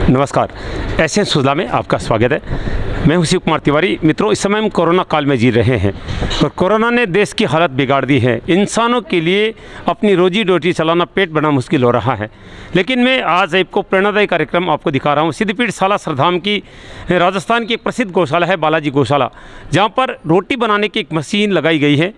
नमस्कार, एसएन सुजला में आपका स्वागत है। मैं हूं शिव कुमार तिवारी। मित्रों, इस समय हम कोरोना काल में जी रहे हैं और कोरोना ने देश की हालत बिगाड़ दी है। इंसानों के लिए अपनी रोजी रोटी चलाना, पेट भरना मुश्किल हो रहा है। लेकिन मैं आज आपको प्रेरणादायी कार्यक्रम आपको दिखा रहा हूं। सिद्धपीठ सालासर धाम की राजस्थान की एक प्रसिद्ध गौशाला है बालाजी गौशाला, जहाँ पर रोटी बनाने की एक मशीन लगाई गई है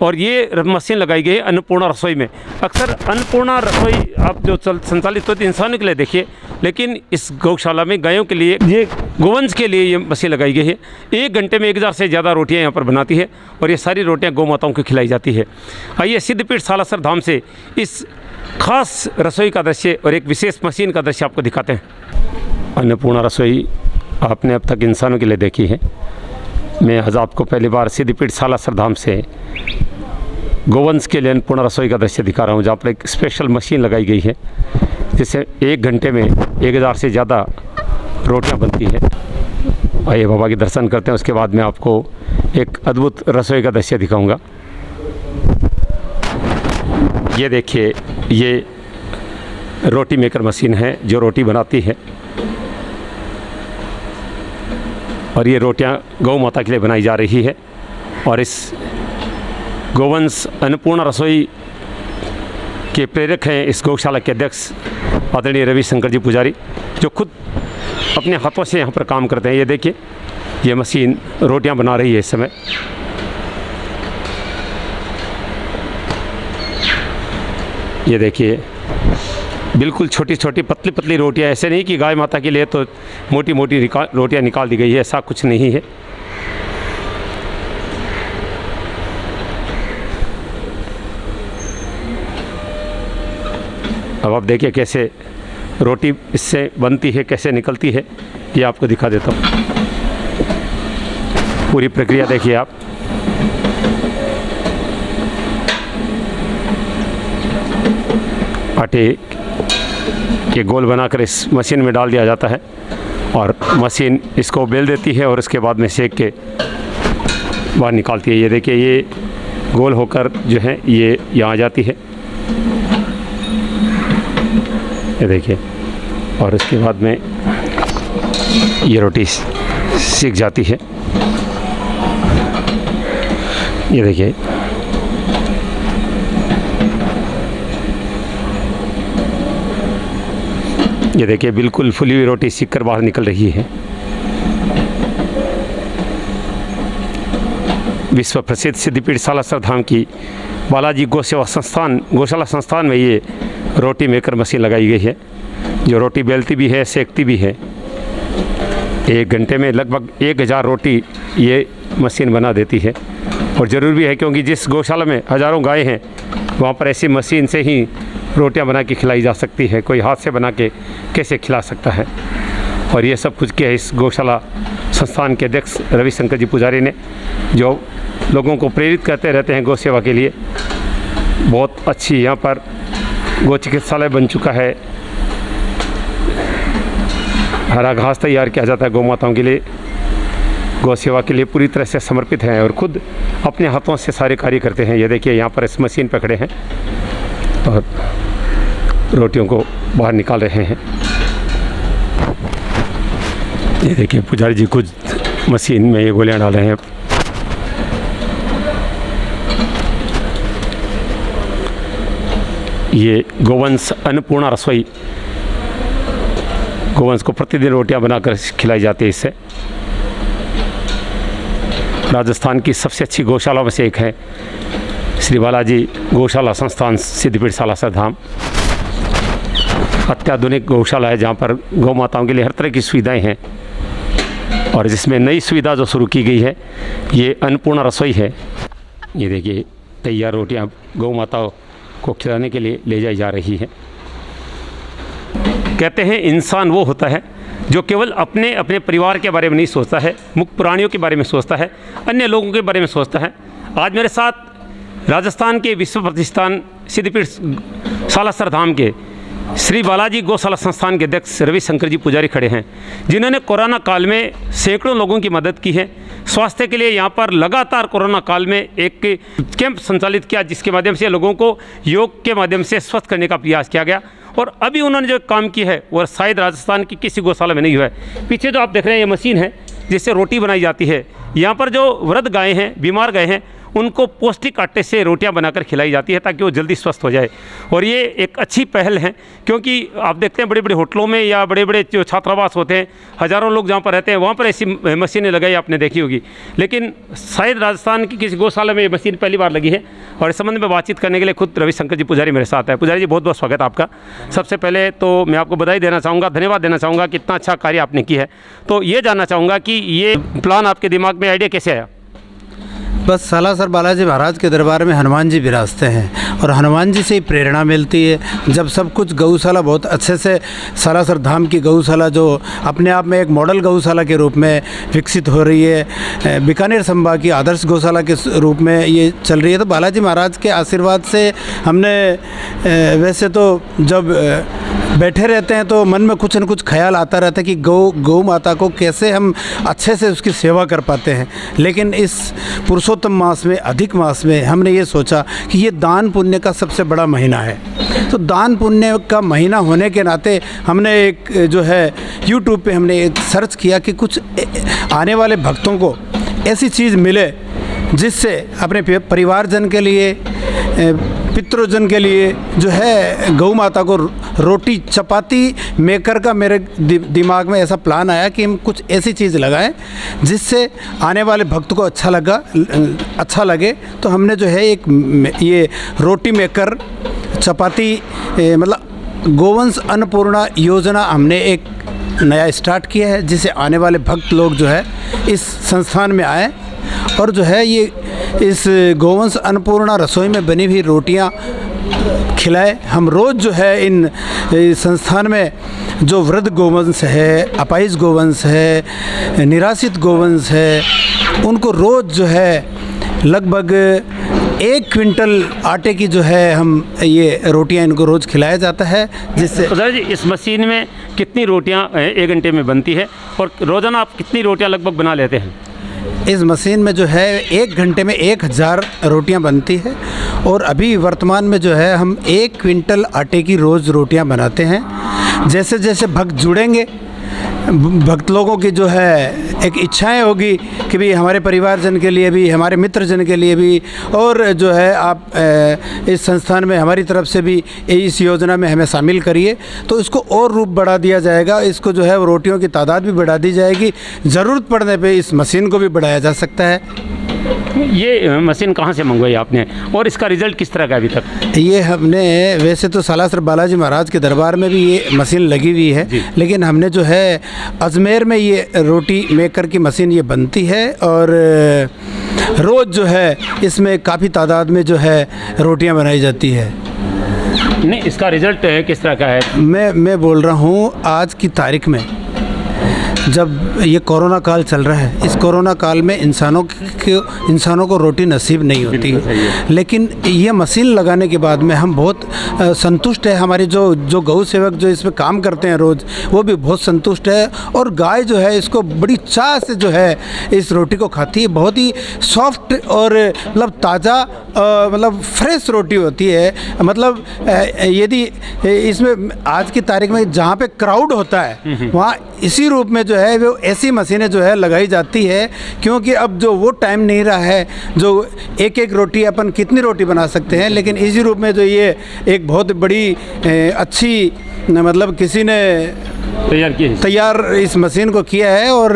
और ये मशीन लगाई गई है अन्नपूर्णा रसोई में। अक्सर अन्नपूर्णा रसोई आप जो संचालित होती है इंसानों के लिए देखिए, लेकिन इस गौशाला में गायों के लिए, ये गोवंश के लिए ये मशीन लगाई गई है। 1 घंटे में 1000 से ज़्यादा रोटियां यहाँ पर बनाती है और ये सारी रोटियां गौ माताओं को खिलाई जाती है। आइए सिद्धपीठ सालासर धाम से इस खास रसोई का दृश्य और एक विशेष मशीन का दृश्य आपको दिखाते हैं। अन्नपूर्णा रसोई आपने अब तक इंसानों के लिए देखी है। मैं आज आपको पहली बार सिद्धपीठ सालासर धाम से गोवंश के लिए अन्नपूर्णा रसोई का दृश्य दिखा रहा हूँ, जहाँ पर एक स्पेशल मशीन लगाई गई है जिससे 1 घंटे में 1000 से ज़्यादा रोटियां बनती है। आइए बाबा के दर्शन करते हैं, उसके बाद मैं आपको एक अद्भुत रसोई का दृश्य दिखाऊंगा। ये देखिए, ये रोटी मेकर मशीन है जो रोटी बनाती है और ये रोटियां गौ माता के लिए बनाई जा रही है। और इस गोवंश अन्नपूर्णा रसोई के प्रेरक हैं इस गौशाला के अध्यक्ष आदरणीय रविशंकर जी पुजारी, जो खुद अपने हाथों से यहाँ पर काम करते हैं। ये देखिए, ये मशीन रोटियां बना रही है इस समय। ये देखिए, बिल्कुल छोटी छोटी पतली पतली रोटियां, ऐसे नहीं कि गाय माता के लिए तो मोटी मोटी रोटियां निकाल दी गई है, ऐसा कुछ नहीं है। अब आप देखिए कैसे रोटी इससे बनती है, कैसे निकलती है, ये आपको दिखा देता हूँ। पूरी प्रक्रिया देखिए आप। आटे के गोल बनाकर इस मशीन में डाल दिया जाता है और मशीन इसको बेल देती है और उसके बाद में सेक के बाहर निकालती है। ये देखिए, ये गोल होकर जो है ये यहाँ आ जाती है। ये देखिए, और उसके बाद में ये रोटी सीख जाती है। ये देखिए, ये देखिए, बिल्कुल फुली हुई रोटी सीख कर बाहर निकल रही है। विश्व प्रसिद्ध सिद्धपीठ सालासर धाम की बालाजी गौशाला संस्थान में ये रोटी मेकर मशीन लगाई गई है, जो रोटी बेलती भी है, सेकती भी है। 1 घंटे में लगभग 1000 रोटी ये मशीन बना देती है। और ज़रूरी भी है, क्योंकि जिस गौशाला में हज़ारों गाय हैं वहाँ पर ऐसी मशीन से ही रोटियां बना के खिलाई जा सकती है। कोई हाथ से बना के कैसे खिला सकता है। और ये सब कुछ किया इस गौशाला संस्थान के अध्यक्ष रविशंकर जी पुजारी ने, जो लोगों को प्रेरित करते रहते हैं गौ सेवा के लिए। बहुत अच्छी यहाँ पर गौ चिकित्सालय बन चुका है। हरा घास तैयार किया जाता है गौ माताओं के लिए। गौ सेवा के लिए पूरी तरह से समर्पित हैं और खुद अपने हाथों से सारे कार्य करते हैं। ये देखिए, यहाँ पर इस मशीन पर खड़े हैं और रोटियों को बाहर निकाल रहे हैं। ये देखिए, पुजारी जी कुछ मशीन में ये गोलियां डाल रहे हैं। ये गोवंश अन्नपूर्णा रसोई, गोवंश को प्रतिदिन रोटियां बनाकर खिलाई जाती है। इससे राजस्थान की सबसे अच्छी गौशाला में से एक है श्री बालाजी गौशाला संस्थान सिद्धपीठ सालासर धाम। अत्याधुनिक गौशाला है जहाँ पर गौ माताओं के लिए हर तरह की सुविधाएं हैं। और जिसमें नई सुविधा जो शुरू की गई है, ये अन्नपूर्णा रसोई है। ये देखिए, तैयार रोटियां गौ माताओं को खिलाने के लिए ले जाई जा रही है। कहते हैं इंसान वो होता है जो केवल अपने अपने परिवार के बारे में नहीं सोचता है, मुख्य प्राणियों के बारे में सोचता है, अन्य लोगों के बारे में सोचता है। आज मेरे साथ राजस्थान के विश्व प्रतिष्ठान सिद्धपीठ सालासर धाम के श्री बालाजी गौशाला संस्थान के अध्यक्ष रविशंकर जी पुजारी खड़े हैं, जिन्होंने कोरोना काल में सैकड़ों लोगों की मदद की है। स्वास्थ्य के लिए यहाँ पर लगातार कोरोना काल में एक कैंप संचालित किया, जिसके माध्यम से लोगों को योग के माध्यम से स्वस्थ करने का प्रयास किया गया। और अभी उन्होंने जो काम किया है वो शायद राजस्थान की किसी गौशाला में नहीं हुआ है। पीछे जो आप देख रहे हैं ये मशीन है जिससे रोटी बनाई जाती है। यहाँ पर जो वृद्ध गाय हैं, बीमार गाय हैं, उनको पौष्टिक आटे से रोटियां बनाकर खिलाई जाती है ताकि वो जल्दी स्वस्थ हो जाए। और ये एक अच्छी पहल है, क्योंकि आप देखते हैं बड़े बड़े होटलों में या बड़े बड़े जो छात्रावास होते हैं, हज़ारों लोग जहाँ पर रहते हैं वहाँ पर ऐसी मशीनें लगाई आपने देखी होगी, लेकिन शायद राजस्थान की किसी गौशाला में ये मशीन पहली बार लगी है। और इस संबंध में बातचीत करने के लिए खुद रविशंकर जी पुजारी मेरे साथ है। पुजारी जी, बहुत बहुत स्वागत है आपका। सबसे पहले तो मैं आपको बधाई देना चाहूँगा, धन्यवाद देना चाहूँगा कि इतना अच्छा कार्य आपने किया है। तो ये जानना चाहूँगा कि ये प्लान आपके दिमाग में, आइडिया कैसे आया? बस सालासर बालाजी महाराज के दरबार में हनुमान जी विराजते हैं और हनुमान जी से ही प्रेरणा मिलती है। जब सब कुछ गौशाला बहुत अच्छे से, सालासर धाम की गौशाला जो अपने आप में एक मॉडल गौशाला के रूप में विकसित हो रही है, बीकानेर संभाग की आदर्श गौशाला के रूप में ये चल रही है, तो बालाजी महाराज के आशीर्वाद से हमने वैसे तो जब बैठे रहते हैं तो मन में कुछ न कुछ ख्याल आता रहता है कि गौ माता को कैसे हम अच्छे से उसकी सेवा कर पाते हैं। लेकिन इस पुरुषोत्तम मास में, अधिक मास में, हमने ये सोचा कि ये दान पुण्य का सबसे बड़ा महीना है। तो दान पुण्य का महीना होने के नाते हमने एक जो है YouTube पे हमने एक सर्च किया कि कुछ आने वाले भक्तों को ऐसी चीज़ मिले जिससे अपने परिवारजन के लिए, पितृजन के लिए जो है गौ माता को रोटी चपाती मेकर का मेरे दिमाग में ऐसा प्लान आया कि हम कुछ ऐसी चीज़ लगाएं जिससे आने वाले भक्त को अच्छा लगे। तो हमने जो है एक ये रोटी मेकर चपाती मतलब गोवंश अन्नपूर्णा योजना हमने एक नया स्टार्ट किया है, जिससे आने वाले भक्त लोग जो है इस संस्थान में आए और जो है ये इस गोवंश अन्नपूर्णा रसोई में बनी हुई रोटियां खिलाए। हम रोज़ जो है इन संस्थान में जो वृद्ध गोवंश है, अपाहिज गोवंश है, निराश्रित गोवंश है, उनको रोज़ जो है लगभग 1 क्विंटल आटे की जो है हम ये रोटियां इनको रोज़ खिलाया जाता है। जिससे सर जी, इस मशीन में कितनी रोटियां 1 घंटे में बनती है और रोज़ाना आप कितनी रोटियां लगभग बना लेते हैं? इस मशीन में जो है 1 घंटे में 1000 रोटियां बनती है और अभी वर्तमान में जो है हम 1 क्विंटल आटे की रोज़ रोटियां बनाते हैं। जैसे जैसे भक्त जुड़ेंगे, भक्त लोगों की जो है एक इच्छाएं होगी कि भी हमारे परिवारजन के लिए भी, हमारे मित्रजन के लिए भी, और जो है आप इस संस्थान में हमारी तरफ से भी इस योजना में हमें शामिल करिए, तो इसको और रूप बढ़ा दिया जाएगा। इसको जो है वो रोटियों की तादाद भी बढ़ा दी जाएगी। ज़रूरत पड़ने पे इस मशीन को भी बढ़ाया जा सकता है। ये मशीन कहाँ से मंगवाई आपने और इसका रिज़ल्ट किस तरह का अभी तक? ये हमने वैसे तो सालासर बालाजी महाराज के दरबार में भी ये मशीन लगी हुई है, लेकिन हमने जो है अजमेर में ये रोटी मेकर की मशीन ये बनती है और रोज़ जो है इसमें काफ़ी तादाद में जो है रोटियां बनाई जाती है। नहीं, इसका रिज़ल्ट किस तरह का है? मैं बोल रहा हूँ आज की तारीख में जब ये कोरोना काल चल रहा है, इस कोरोना काल में इंसानों को रोटी नसीब नहीं होती, लेकिन ये मशीन लगाने के बाद में हम बहुत संतुष्ट है। हमारे जो गौ सेवक जो इसमें काम करते हैं रोज़, वो भी बहुत संतुष्ट है और गाय जो है इसको बड़ी चाह से जो है इस रोटी को खाती है। बहुत ही सॉफ्ट और मतलब ताज़ा मतलब फ्रेश रोटी होती है। मतलब यदि इसमें आज की तारीख में जहाँ पे क्राउड होता है वहाँ इसी रूप में जो है वो ऐसी मशीनें जो है लगाई जाती है, क्योंकि अब जो वो टाइम नहीं रहा है जो एक रोटी अपन कितनी रोटी बना सकते हैं, लेकिन इसी रूप में जो ये एक बहुत बड़ी अच्छी मतलब किसी ने तैयार इस मशीन को किया है और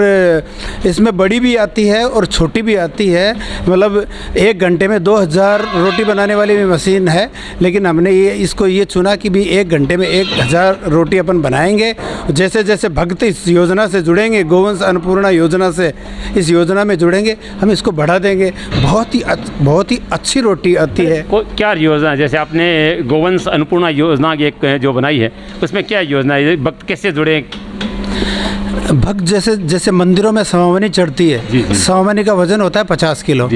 इसमें बड़ी भी आती है और छोटी भी आती है। मतलब 1 घंटे में 2000 रोटी बनाने वाली भी मशीन है, लेकिन हमने इसको चुना कि भी 1 घंटे में 1000 रोटी अपन बनाएंगे। जैसे जैसे भक्त इस योजना से जुड़ेंगे, गोवंश अन्नपूर्णा योजना से इस योजना में जुड़ेंगे, हम इसको बढ़ा देंगे। बहुत ही अच्छी रोटी आती है। क्या योजना, जैसे आपने गोवंश अन्नपूर्णा योजना एक जो बनाई है, उसमें क्या योजना है? भक्त कैसे जुड़े? भक्त जैसे मंदिरों में सवामनी चढ़ती है, सवामनी का वजन होता है 50 किलो।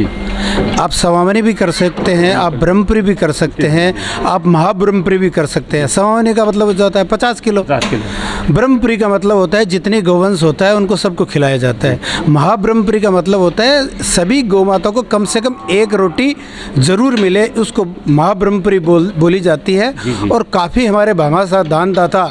आप सवामनी भी कर सकते हैं, आप ब्रह्मपुरी भी कर सकते हैं, आप महाब्रह्मपुरी भी कर सकते हैं। सवामनी का मतलब होता है 50 किलो, 50 किलो। ब्रह्मपुरी का मतलब होता है जितनी गौवंश होता है उनको सबको खिलाया जाता है। महाब्रह्मपुरी का मतलब होता है सभी गौ माता को कम से कम एक रोटी ज़रूर मिले, उसको महाब्रह्मपुरी बोली जाती है। और काफ़ी हमारे भामाशाह दानदाता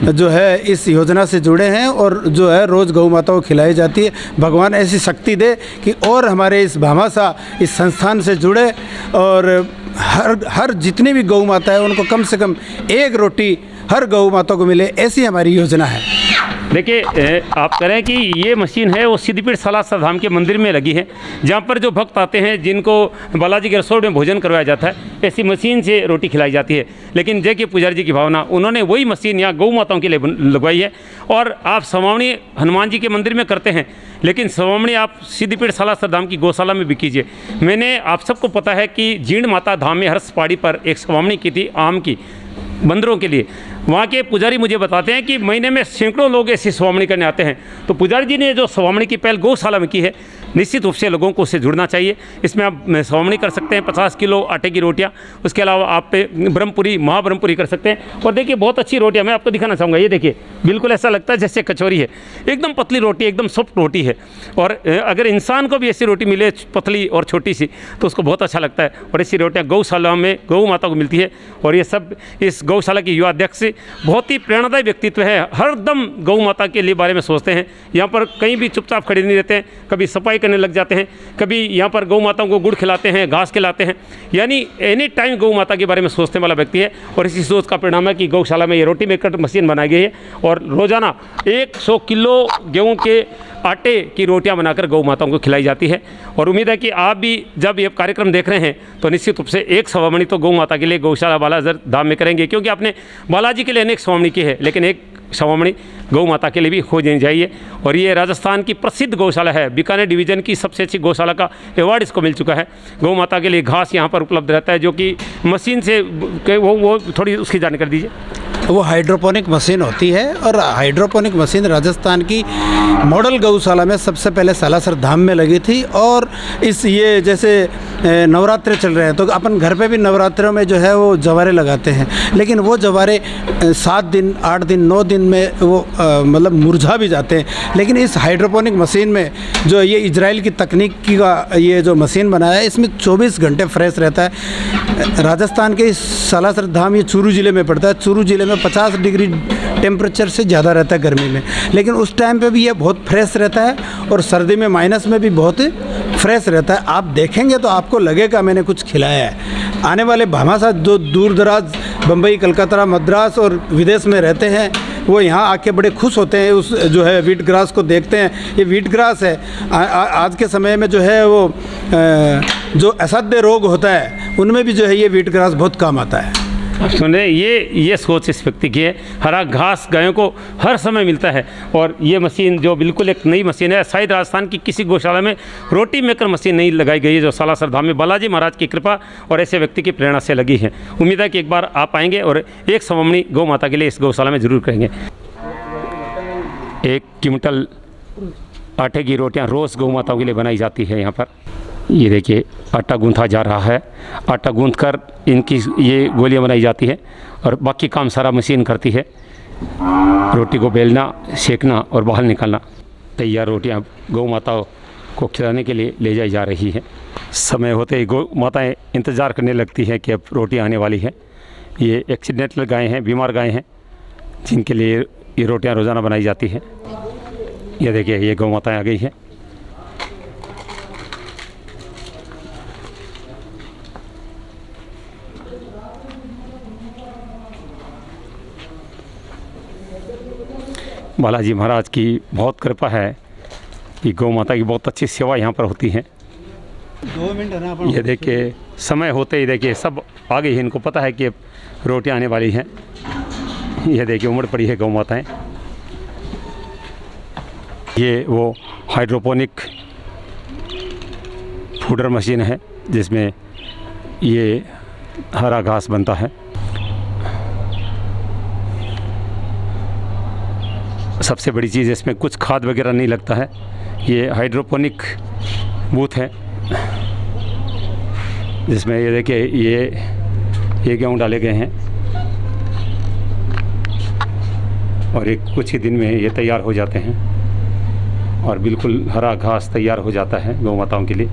जो है इस योजना से जुड़े हैं और जो है रोज़ गौ माता को खिलाई जाती है। भगवान ऐसी शक्ति दे कि और हमारे इस भामाशाह इस संस्थान से जुड़े और हर जितनी भी गौ माता है उनको कम से कम एक रोटी हर गौ माता को मिले, ऐसी हमारी योजना है। देखिए, आप कह रहे हैं कि ये मशीन है वो सिद्धपीठ सालासर धाम के मंदिर में लगी है, जहाँ पर जो भक्त आते हैं जिनको बालाजी के रसोई में भोजन करवाया जाता है, ऐसी मशीन से रोटी खिलाई जाती है। लेकिन देखिए पुजारी जी की भावना, उन्होंने वही मशीन यहाँ गौ माताओं के लिए लगवाई है। और आप सवामणी हनुमान जी के मंदिर में करते हैं, लेकिन सवामणी आप सिद्धपीठ सालासर धाम की गौशाला में भी कीजिए। मैंने आप सबको पता है कि जीर्ण माता धाम में हर्ष पहाड़ी पर एक सवामणी की थी आम की, बंदरों के लिए। वहाँ के पुजारी मुझे बताते हैं कि महीने में सैकड़ों लोग ऐसी सवामणी करने आते हैं। तो पुजारी जी ने जो सवामणी की पहल गौशाला में की है, निश्चित रूप से लोगों को उससे जुड़ना चाहिए। इसमें आप सवामणी कर सकते हैं, 50 किलो आटे की रोटियाँ, उसके अलावा आप ब्रह्मपुरी महाब्रह्मपुरी कर सकते हैं। और देखिए बहुत अच्छी रोटियाँ मैं आपको दिखाना चाहूँगा। ये देखिए बिल्कुल ऐसा लगता है जैसे कचौरी है, एकदम पतली रोटी, एकदम सॉफ्ट रोटी है। और अगर इंसान को भी ऐसी रोटी मिले पतली और छोटी सी तो उसको बहुत अच्छा लगता है। और ऐसी रोटियाँ गौशाला में गौ माता को मिलती है। और ये सब इस गौशाला की युवा अध्यक्ष बहुत ही प्रेरणादायी व्यक्तित्व है, हर दम गौ माता के लिए बारे में सोचते हैं। यहाँ पर कहीं भी चुपचाप खड़े नहीं रहते हैं, कभी सफाई करने लग जाते हैं, कभी यहाँ पर गौ माताओं को गुड़ खिलाते हैं, घास खिलाते हैं, यानी एनी टाइम गौ माता के बारे में सोचने वाला व्यक्ति है। और इसी सोच का परिणाम है कि गौशाला में ये रोटी मेकर मशीन बनाई गई है और रोज़ाना 100 किलो गेहूँ के आटे की रोटियां बनाकर गौ माताओं को खिलाई जाती है। और उम्मीद है कि आप भी जब ये कार्यक्रम देख रहे हैं तो निश्चित रूप से एक सवामणी तो गौ माता के लिए गौशाला बालासर धाम में करेंगे, क्योंकि आपने बालाजी के लिए अनेक सवामणी की है, लेकिन एक सवामणी गौ माता के लिए भी हो जानी चाहिए। और ये राजस्थान की प्रसिद्ध गौशाला है, बीकानेर डिवीज़न की सबसे अच्छी गौशाला का अवार्ड इसको मिल चुका है। गौ माता के लिए घास यहाँ पर उपलब्ध रहता है, जो कि मशीन से वो थोड़ी उसकी जानकारी दीजिए। वो हाइड्रोपोनिक मशीन होती है और हाइड्रोपोनिक मशीन राजस्थान की मॉडल गौशाला में सबसे पहले सालासर धाम में लगी थी। और ये जैसे नवरात्रे चल रहे हैं तो अपन घर पे भी नवरात्रों में जो है वो जवारे लगाते हैं, लेकिन वो जवारे 7 दिन 8 दिन 9 दिन में वो मतलब मुरझा भी जाते हैं। लेकिन इस हाइड्रोपोनिक मशीन में जो ये इजराइल की तकनीक का ये जो मशीन बनाया है, इसमें 24 घंटे फ्रेश रहता है। राजस्थान के सालासर धाम ये चूरू ज़िले में पड़ता है। चूरू ज़िले में 50 डिग्री टेम्परेचर से ज़्यादा रहता है गर्मी में, लेकिन उस टाइम पे भी ये बहुत फ्रेश रहता है। और सर्दी में माइनस में भी बहुत फ्रेश रहता है। आप देखेंगे तो आपको लगेगा मैंने कुछ खिलाया है। आने वाले भामाशाह जो दूर दराज बम्बई, कलकत्ता, मद्रास और विदेश में रहते हैं, वो यहाँ आके बड़े खुश होते हैं, उस जो है वीट ग्रास को देखते हैं। ये वीट ग्रास है। आज के समय में जो है वो जो असाध्य रोग होता है उनमें भी जो है ये वीट ग्रास बहुत काम आता है। सुने, ये सोच इस व्यक्ति की है। हरा घास गायों को हर समय मिलता है। और ये मशीन जो बिल्कुल एक नई मशीन है, शायद राजस्थान की किसी गौशाला में रोटी मेकर मशीन नहीं लगाई गई है, जो सालासर धाम में बालाजी महाराज की कृपा और ऐसे व्यक्ति की प्रेरणा से लगी है। उम्मीद है कि एक बार आप आएंगे और एक सवामणी गौ माता के लिए इस गौशाला में ज़रूर करेंगे। 1 क्विंटल आटे की रोटियां रोज़ गौ माताओं के लिए बनाई जाती है यहाँ पर। ये देखिए आटा गूंथा जा रहा है। आटा गूंथ कर इनकी ये गोलियां बनाई जाती है और बाकी काम सारा मशीन करती है। रोटी को बेलना, सेकना और बाहर निकालना। तैयार रोटियां गौ माताओं को खिलाने के लिए ले जाई जा रही है। समय होते ही गौ माताएँ इंतज़ार करने लगती हैं कि अब रोटी आने वाली है। ये एक्सीडेंटल गायें हैं, बीमार गायें हैं, जिनके लिए ये रोटियाँ रोज़ाना बनाई जाती है। ये देखिए ये गौ माताएँ आ गई हैं। बालाजी महाराज की बहुत कृपा है कि गौ माता की बहुत अच्छी सेवा यहाँ पर होती है। 2 मिनट है ना। ये देखिए समय होते ही देखिए सब आ गई है। इनको पता है कि रोटियाँ आने वाली हैं। ये देखिए उमड़ पड़ी है गौ माताएँ। ये वो हाइड्रोपोनिक फूडर मशीन है जिसमें ये हरा घास बनता है। सबसे बड़ी चीज़ इसमें कुछ खाद वगैरह नहीं लगता है। ये हाइड्रोपोनिक बूथ है। जिसमें ये देखिए ये गेहूँ डाले गए हैं और एक कुछ ही दिन में ये तैयार हो जाते हैं और बिल्कुल हरा घास तैयार हो जाता है गौ माताओं के लिए।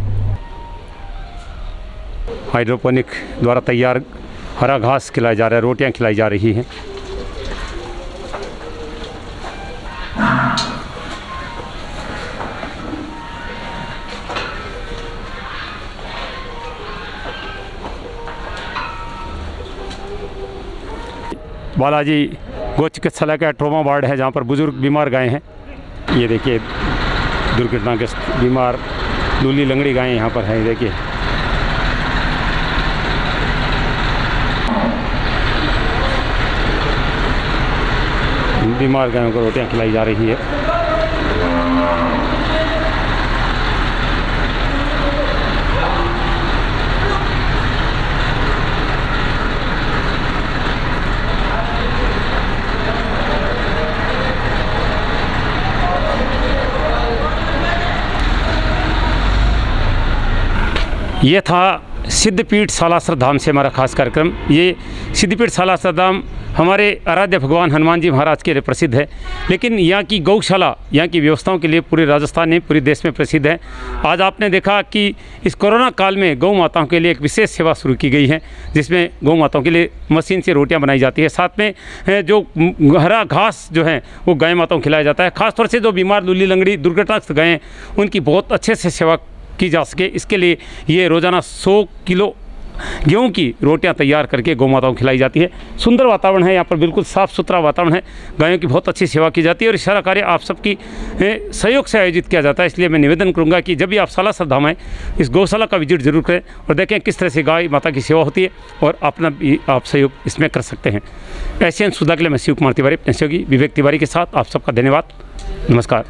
हाइड्रोपोनिक द्वारा तैयार हरा घास खिलाया जा रहा है, रोटियां खिलाई जा रही हैं। बालाजी गौ चिकित्सालय का ट्रॉमा वार्ड है जहाँ पर बुजुर्ग बीमार गायें हैं। ये देखिए दुर्घटनाग्रस्त बीमार लूली लंगड़ी गायें यहाँ पर हैं। देखिए बीमार गायों को रोटियां खिलाई जा रही है। ये था सिद्धपीठ सालासर धाम से हमारा खास कार्यक्रम। ये सिद्धपीठ सालासर धाम हमारे आराध्य भगवान हनुमान जी महाराज के लिए प्रसिद्ध है, लेकिन यहाँ की गौशाला यहाँ की व्यवस्थाओं के लिए पूरे राजस्थान में पूरे देश में प्रसिद्ध है। आज आपने देखा कि इस कोरोना काल में गौ माताओं के लिए एक विशेष सेवा शुरू की गई है, जिसमें गौ माताओं के लिए मशीन से रोटियां बनाई जाती है। साथ में जो हरा घास जो है वो गाय माताओं को खिलाया जाता है। खासतौर से जो बीमार लूली लंगड़ी दुर्घटनाग्रस्त गायें उनकी बहुत अच्छे से सेवा की जा सके, इसके लिए ये रोज़ाना 100 किलो गेहूं की रोटियां तैयार करके गौ माताओं को खिलाई जाती है। सुंदर वातावरण है यहाँ पर, बिल्कुल साफ़ सुथरा वातावरण है। गायों की बहुत अच्छी सेवा की जाती है और इस सारा कार्य आप सबकी सहयोग से आयोजित किया जाता है। इसलिए मैं निवेदन करूँगा कि जब भी आप सालासर धाम आएँ इस गौशाला का विजिट जरूर करें और देखें किस तरह से गाय माता की सेवा होती है और अपना भी आप सहयोग इसमें कर सकते हैं। एशियन सुधा के लिए मैं शिव कुमार तिवारी, सहयोगी विवेक तिवारी के साथ आप सबका धन्यवाद। नमस्कार।